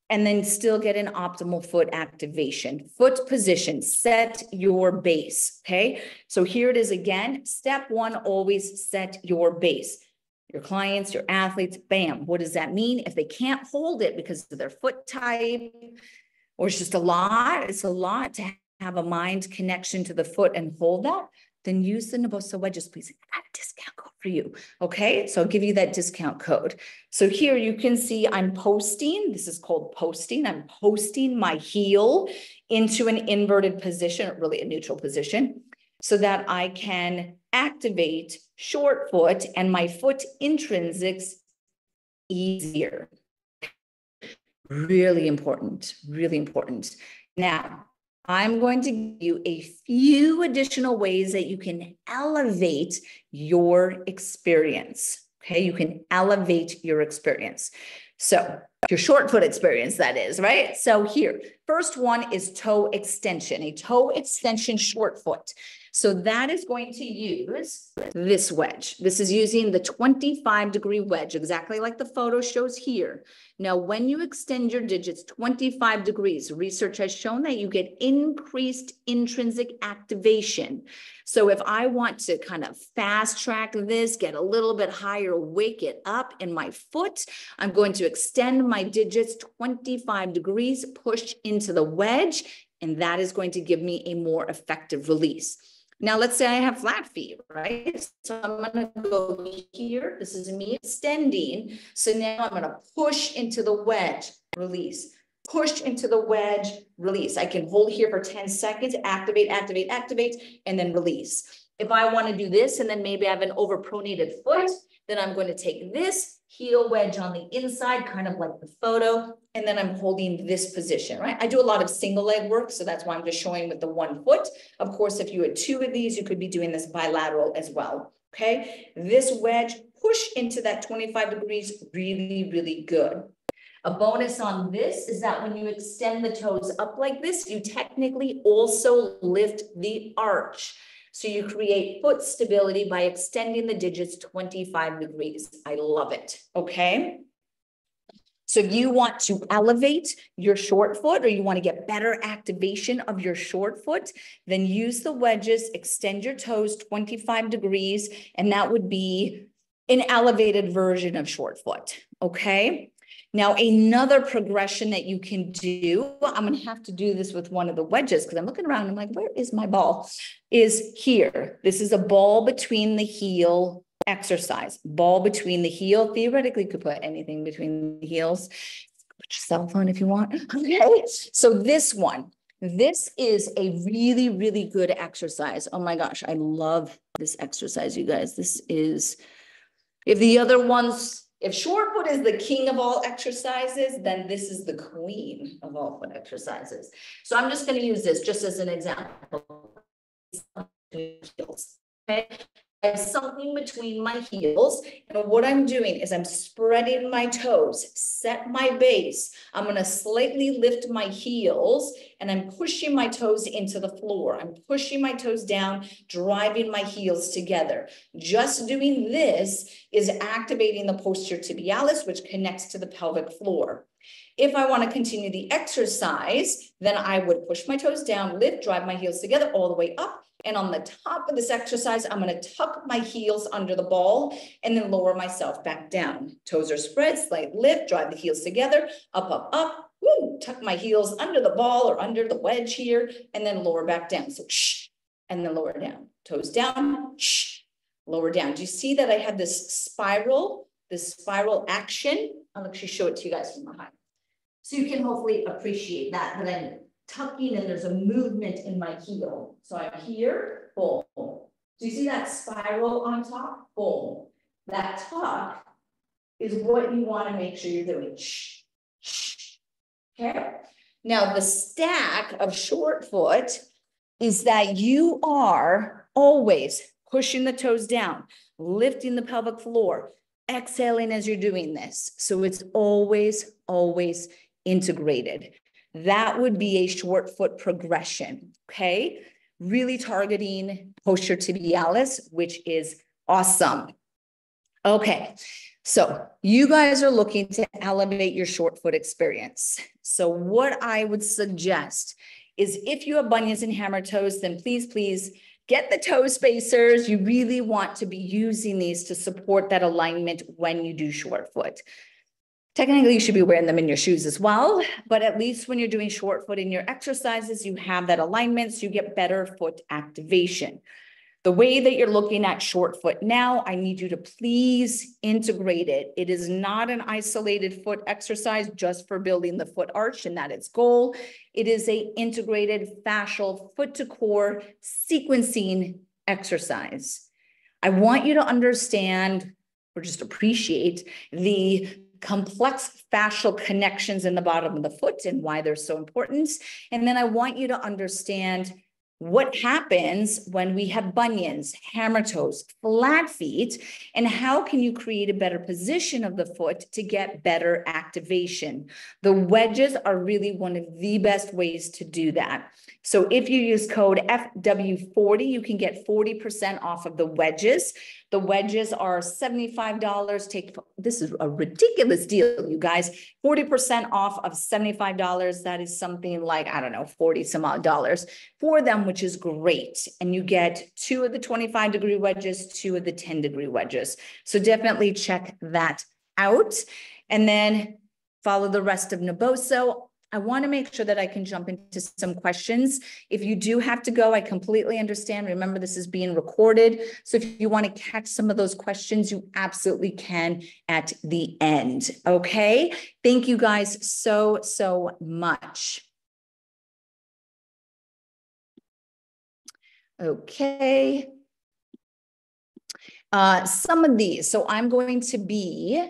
and then still get an optimal foot activation. Foot position, set your base, okay? So here it is again. Step 1, always set your base. Your clients, your athletes, bam. What does that mean? If they can't hold it because of their foot type, or it's just a lot, it's a lot to have a mind connection to the foot and hold that, then use the Naboso wedges, please. I got a discount code for you, okay? So I'll give you that discount code. So here you can see I'm posting. This is called posting. I'm posting my heel into an inverted position, or really a neutral position, so that I can activate short foot and my foot intrinsics easier. Really important, really important. Now, I'm going to give you a few additional ways that you can elevate your experience. Okay, you can elevate your experience. So your short foot experience, that is, right? So here, first one is toe extension, a toe extension short foot. So that is going to use this wedge. This is using the 25-degree wedge, exactly like the photo shows here. Now, when you extend your digits 25 degrees, research has shown that you get increased intrinsic activation. So if I want to kind of fast track this, get a little bit higher, wake it up in my foot, I'm going to extend my digits 25 degrees, push into the wedge, and that is going to give me a more effective release. Now, let's say I have flat feet, right? So I'm going to go here. This is me extending. So now I'm going to push into the wedge, release, push into the wedge, release. I can hold here for 10 seconds, activate, activate, activate, and then release. If I want to do this, and then maybe I have an overpronated foot, then I'm going to take this heel wedge on the inside, kind of like the photo, and then I'm holding this position, right? I do a lot of single leg work, so that's why I'm just showing with the 1 foot. Of course, if you had 2 of these, you could be doing this bilateral as well, okay? This wedge, push into that 25 degrees, really, really good. A bonus on this is that when you extend the toes up like this, you technically also lift the arch. So you create foot stability by extending the digits 25 degrees. I love it, okay? So if you want to elevate your short foot, or you want to get better activation of your short foot, then use the wedges, extend your toes 25 degrees, and that would be an elevated version of short foot, okay? Now, another progression that you can do, I'm going to have to do this with one of the wedges because I'm looking around and I'm like, where is my ball? Is here. This is a ball between the heel exercise. Ball between the heel. Theoretically, you could put anything between the heels. Put your cell phone if you want. Okay. So this one, this is a really, really good exercise. Oh my gosh, I love this exercise, you guys. This is, if the other ones, if short foot is the king of all exercises, then this is the queen of all foot exercises. So I'm just going to use this just as an example. Okay. I have something between my heels, and what I'm doing is I'm spreading my toes, set my base. I'm going to slightly lift my heels, and I'm pushing my toes into the floor. I'm pushing my toes down, driving my heels together. Just doing this is activating the posterior tibialis, which connects to the pelvic floor. If I want to continue the exercise, then I would push my toes down, lift, drive my heels together all the way up, And on the top of this exercise, I'm going to tuck my heels under the ball and then lower myself back down. Toes are spread, slight lift, drive the heels together, up, up, up. Woo, tuck my heels under the ball or under the wedge here, and then lower back down. So shh, and then lower down. Toes down, shh, lower down. Do you see that I have this spiral action? I'll actually show it to you guys from behind. So you can hopefully appreciate that I'm tucking and there's a movement in my heel. So I'm here, boom. Do you see that spiral on top? Boom. That tuck is what you want to make sure you're doing. Shh, shh. Okay. Now the stack of short foot is that you are always pushing the toes down, lifting the pelvic floor, exhaling as you're doing this. So it's always, always integrated. That would be a short foot progression, okay? Really targeting posterior tibialis, which is awesome. Okay, so you guys are looking to elevate your short foot experience. So what I would suggest is if you have bunions and hammer toes, then please get the toe spacers. You really want to be using these to support that alignment when you do short foot. Technically, you should be wearing them in your shoes as well, but at least when you're doing short foot in your exercises, you have that alignment, so you get better foot activation. The way that you're looking at short foot now, I need you to please integrate it. It is not an isolated foot exercise just for building the foot arch and that its goal. It is an integrated fascial foot to core sequencing exercise. I want you to understand or just appreciate the complex fascial connections in the bottom of the foot and why they're so important. And then I want you to understand what happens when we have bunions, hammer toes, flat feet, and how can you create a better position of the foot to get better activation? The wedges are really one of the best ways to do that. So if you use code FW40, you can get 40% off of the wedges. The wedges are $75. This is a ridiculous deal, you guys. 40% off of $75. That is something like, I don't know, 40 some odd dollars for them, which is great. And you get 2 of the 25-degree wedges, 2 of the 10-degree wedges. So definitely check that out. And then follow the rest of Naboso. I want to make sure that I can jump into some questions. If you do have to go, I completely understand. Remember, this is being recorded. So if you want to catch some of those questions, you absolutely can at the end. Okay. Thank you guys so much. Okay. Some of these. So I'm going to be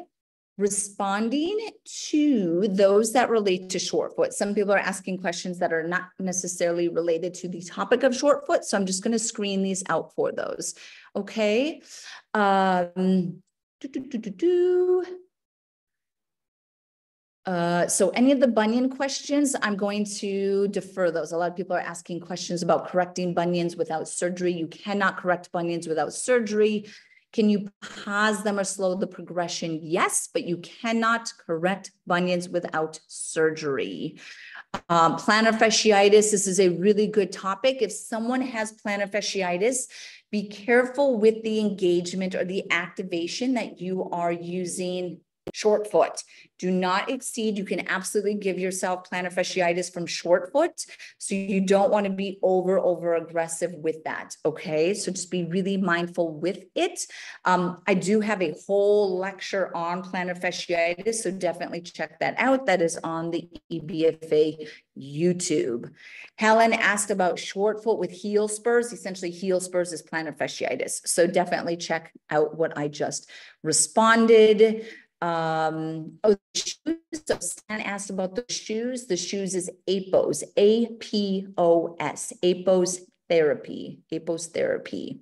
responding to those that relate to short foot. Some people are asking questions that are not necessarily related to the topic of short foot. So I'm just going to screen these out for those. Okay. So any of the bunion questions, I'm going to defer those. A lot of people are asking questions about correcting bunions without surgery. You cannot correct bunions without surgery. Can you pause them or slow the progression? Yes, but you cannot correct bunions without surgery. Plantar fasciitis, this is a really good topic. If someone has plantar fasciitis, be careful with the engagement or the activation that you are using short foot. Do not exceed. You can absolutely give yourself plantar fasciitis from short foot. So you don't want to be over aggressive with that. Okay. So just be really mindful with it. I do have a whole lecture on plantar fasciitis. So definitely check that out. That is on the EBFA YouTube. Helen asked about short foot with heel spurs. Essentially heel spurs is plantar fasciitis. So definitely check out what I just responded. The shoes. So Stan asked about the shoes. The shoes is APOS, APOS, APOS therapy, APOS therapy.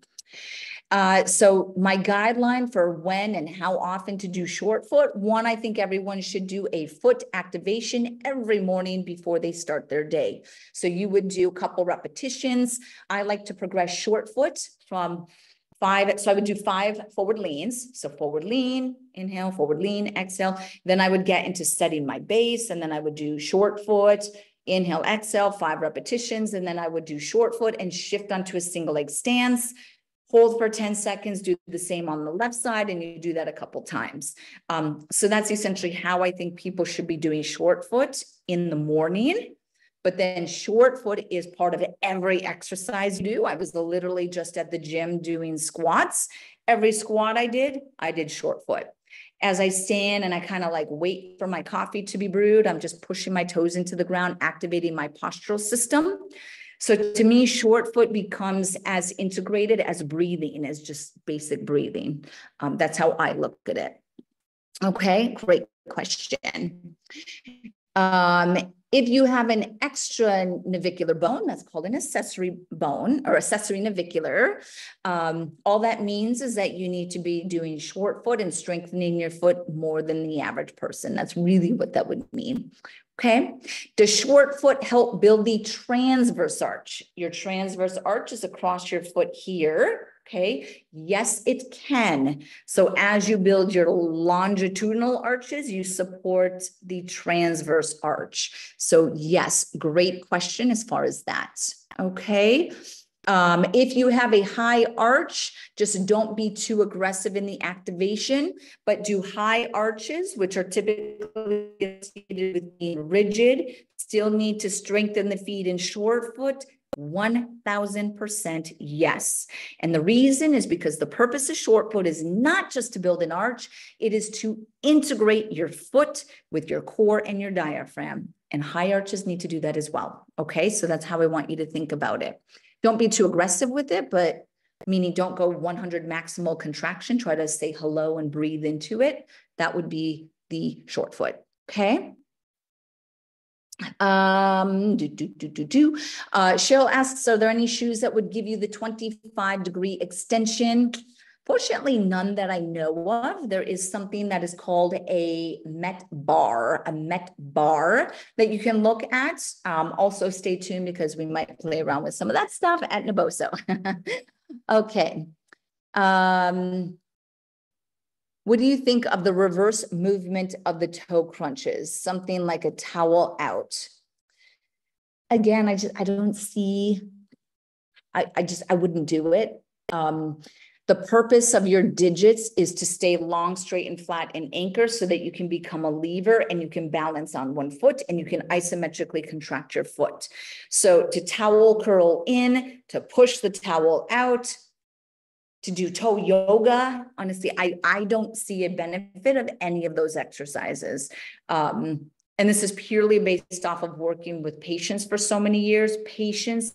So my guideline for when and how often to do short foot, one, I think everyone should do a foot activation every morning before they start their day. So you would do a couple repetitions. I like to progress short foot from 5, so I would do 5 forward leans. So forward lean, inhale, forward lean, exhale. Then I would get into setting my base, and then I would do short foot, Inhale, exhale, 5 repetitions, and then I would do short foot and shift onto a single leg stance. Hold for 10 seconds, do the same on the left side, and you do that a couple times. So that's essentially how I think people should be doing short foot in the morning. But then short foot is part of every exercise you do. I was literally just at the gym doing squats. Every squat I did short foot. As I stand and I kind of like wait for my coffee to be brewed, I'm just pushing my toes into the ground, activating my postural system. So to me, short foot becomes as integrated as breathing, as just basic breathing. That's how I look at it. Okay, great question. If you have an extra navicular bone, that's called an accessory bone or accessory navicular. All that means is that you need to be doing short foot and strengthening your foot more than the average person. That's really what that would mean. Okay. Does short foot help build the transverse arch? Your transverse arch is across your foot here. Okay. Yes, it can. So as you build your longitudinal arches, you support the transverse arch. So yes, great question as far as that. Okay. If you have a high arch, just don't be too aggressive in the activation, but do high arches, which are typically associated with being rigid, still need to strengthen the feet in short foot. 1000% yes. And the reason is because the purpose of short foot is not just to build an arch, it is to integrate your foot with your core and your diaphragm. And high arches need to do that as well. Okay, so that's how I want you to think about it. Don't be too aggressive with it, but meaning don't go 100 maximal contraction. Try to say hello and breathe into it. That would be the short foot. Okay. Cheryl asks, are there any shoes that would give you the 25-degree extension? Fortunately, none that I know of. There is something that is called a Met bar that you can look at. Also stay tuned because we might play around with some of that stuff at Naboso. Okay. What do you think of the reverse movement of the toe crunches? Something like a towel out. Again, I don't see, I wouldn't do it. The purpose of your digits is to stay long, straight, and flat and anchor so that you can become a lever and you can balance on one foot and you can isometrically contract your foot. So to towel curl in, to push the towel out, to do toe yoga, honestly, I don't see a benefit of any of those exercises. And this is purely based off of working with patients for so many years. Patients,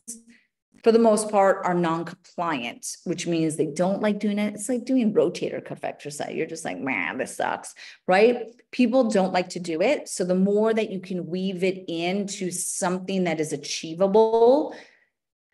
for the most part, are non-compliant, which means they don't like doing it. It's like doing rotator cuff exercise. You're just like, man, this sucks, right? People don't like to do it. So the more that you can weave it into something that is achievable,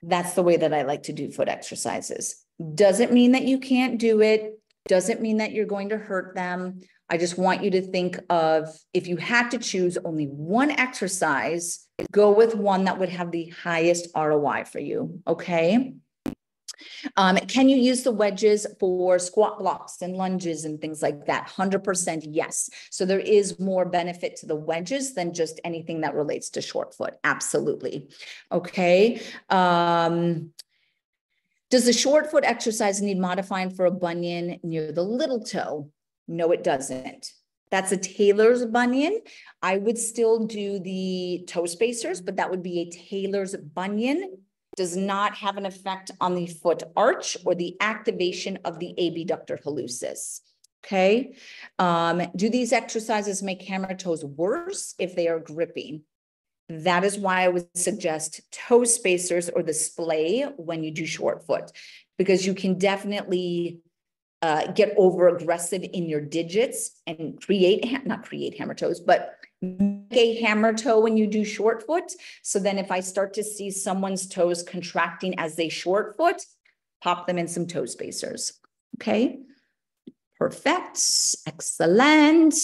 that's the way that I like to do foot exercises. Doesn't mean that you can't do it. Doesn't mean that you're going to hurt them. I just want you to think of, if you had to choose only one exercise, go with one that would have the highest ROI for you, okay? Can you use the wedges for squat blocks and lunges and things like that? 100% yes. So there is more benefit to the wedges than just anything that relates to short foot. Absolutely. Okay. Does the short foot exercise need modifying for a bunion near the little toe? No, it doesn't. That's a Taylor's bunion. I would still do the toe spacers, but that would be a Taylor's bunion. Does not have an effect on the foot arch or the activation of the abductor hallucis. Okay. Do these exercises make hammer toes worse if they are gripping? That is why I would suggest toe spacers or the splay when you do short foot, because you can definitely get over aggressive in your digits and not create hammer toes, but make a hammer toe when you do short foot. So then if I start to see someone's toes contracting as they short foot, pop them in some toe spacers. Okay. Perfect. Excellent.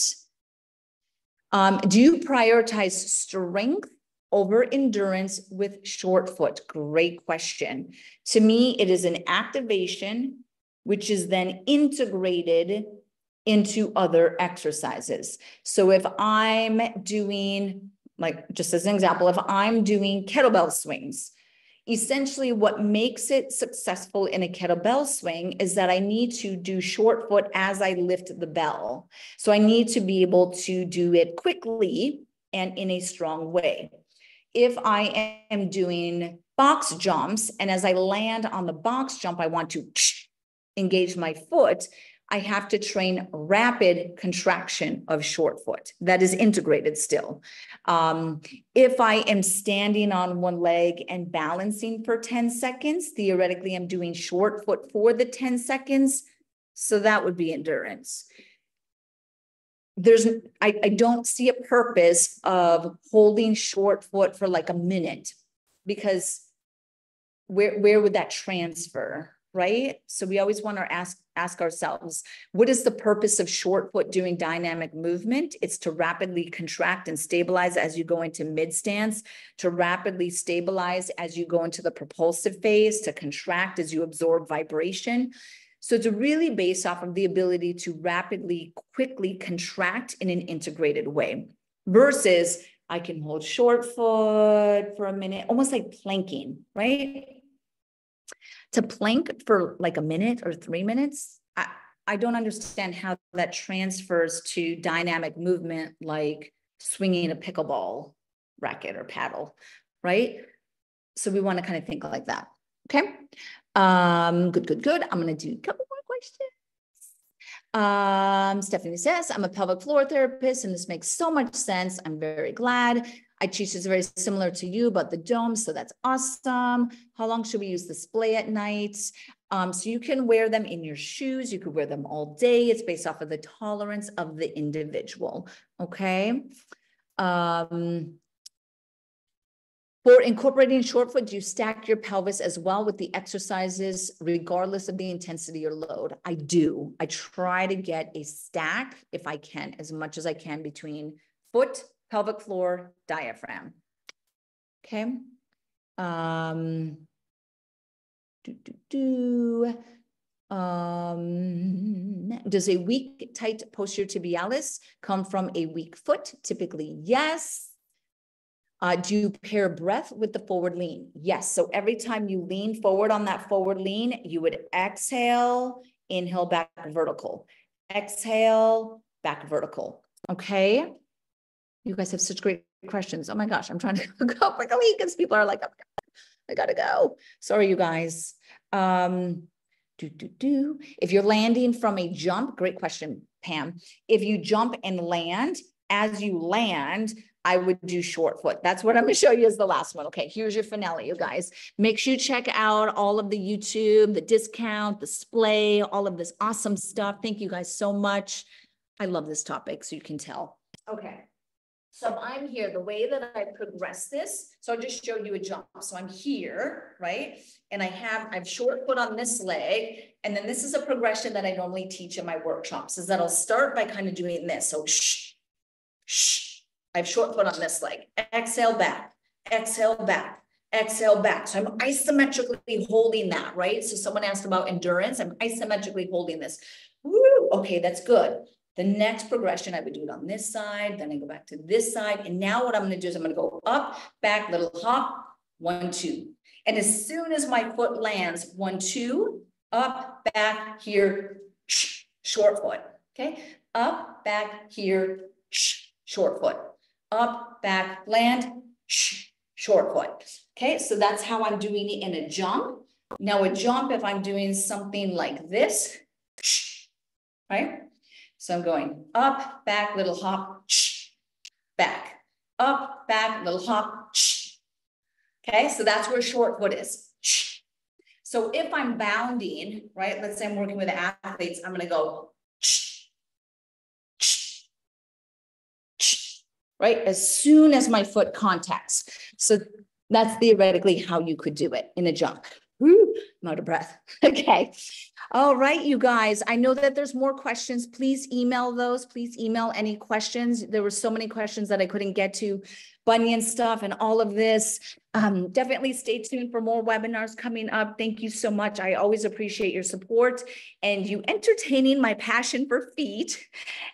Do you prioritize strength over endurance with short foot? Great question. To me, it is an activation which is then integrated into other exercises. So if I'm doing like just as an example, if I'm doing kettlebell swings, essentially what makes it successful in a kettlebell swing is that I need to do short foot as I lift the bell. So I need to be able to do it quickly and in a strong way. If I am doing box jumps and as I land on the box jump, I want to engage my foot, I have to train rapid contraction of short foot that is integrated still. If I am standing on one leg and balancing for 10 seconds, theoretically, I'm doing short foot for the 10 seconds. So that would be endurance. I don't see a purpose of holding short foot for like a minute, because where would that transfer? Right? So we always want to ask ourselves, what is the purpose of short foot doing dynamic movement? It's to rapidly contract and stabilize as you go into mid stance, to rapidly stabilize as you go into the propulsive phase, to contract as you absorb vibration. So it's really based off of the ability to rapidly, quickly contract in an integrated way versus I can hold short foot for a minute, almost like planking, right? To plank for like a minute or 3 minutes, I don't understand how that transfers to dynamic movement, like swinging a pickleball racket or paddle, right? So we want to kind of think like that. Okay. Good. I'm going to do a couple more questions. Stephanie says, I'm a pelvic floor therapist, and this makes so much sense. I'm very glad. I teach is very similar to you about the dome, so that's awesome. How long should we use the splay at night? So you can wear them in your shoes. You could wear them all day. It's based off of the tolerance of the individual, okay? For incorporating short foot, do you stack your pelvis as well with the exercises, regardless of the intensity or load? I do. I try to get a stack, if I can, as much as I can between foot, pelvic floor, diaphragm. Okay. Does a weak, tight posterior tibialis come from a weak foot? Typically, yes. Do you pair breath with the forward lean? Yes. So every time you lean forward on that forward lean, you would exhale, inhale, back vertical. Exhale, back vertical. Okay. You guys have such great questions. Oh my gosh, I'm trying to go quickly because people are like, oh my God, I gotta go. Sorry, you guys. If you're landing from a jump, great question, Pam. If you jump and land, as you land, I would do short foot. That's what I'm going to show you as the last one. Okay, here's your finale, you guys. Make sure you check out all of the YouTube, the discount, the splay, all of this awesome stuff. Thank you guys so much. I love this topic, so you can tell. Okay. So if I'm here, the way that I progress this, so I'll just show you a jump. So I'm here, right? And I have short foot on this leg. And then this is a progression that I normally teach in my workshops, is that I'll start by kind of doing this. So I have short foot on this leg. Exhale back, exhale back, exhale back. So I'm isometrically holding that, right? So someone asked about endurance. I'm isometrically holding this. Woo, okay, that's good. The next progression, I would do it on this side, then I go back to this side. And now what I'm going to do is I'm going to go up, back, little hop, 1, 2. And as soon as my foot lands, 1, 2, up, back, here, short foot. Okay. Up, back, here, short foot. Up, back, land, short foot. Okay. So that's how I'm doing it in a jump. Now a jump, if I'm doing something like this, right? So I'm going up, back, little hop, back, up, back, little hop. Okay, so that's where short foot is. So if I'm bounding, right, let's say I'm working with athletes, I'm going to go, right, as soon as my foot contacts. So that's theoretically how you could do it in a jump. Woo, I'm out of breath. Okay. All right, you guys. I know that there's more questions. Please email those. Please email any questions. There were so many questions that I couldn't get to. Bunion stuff and all of this. Definitely stay tuned for more webinars coming up. Thank you so much. I always appreciate your support and you entertaining my passion for feet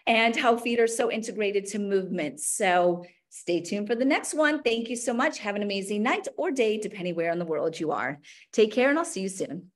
and how feet are so integrated to movement. So Stay tuned for the next one. Thank you so much. Have an amazing night or day, depending where in the world you are. Take care, and I'll see you soon.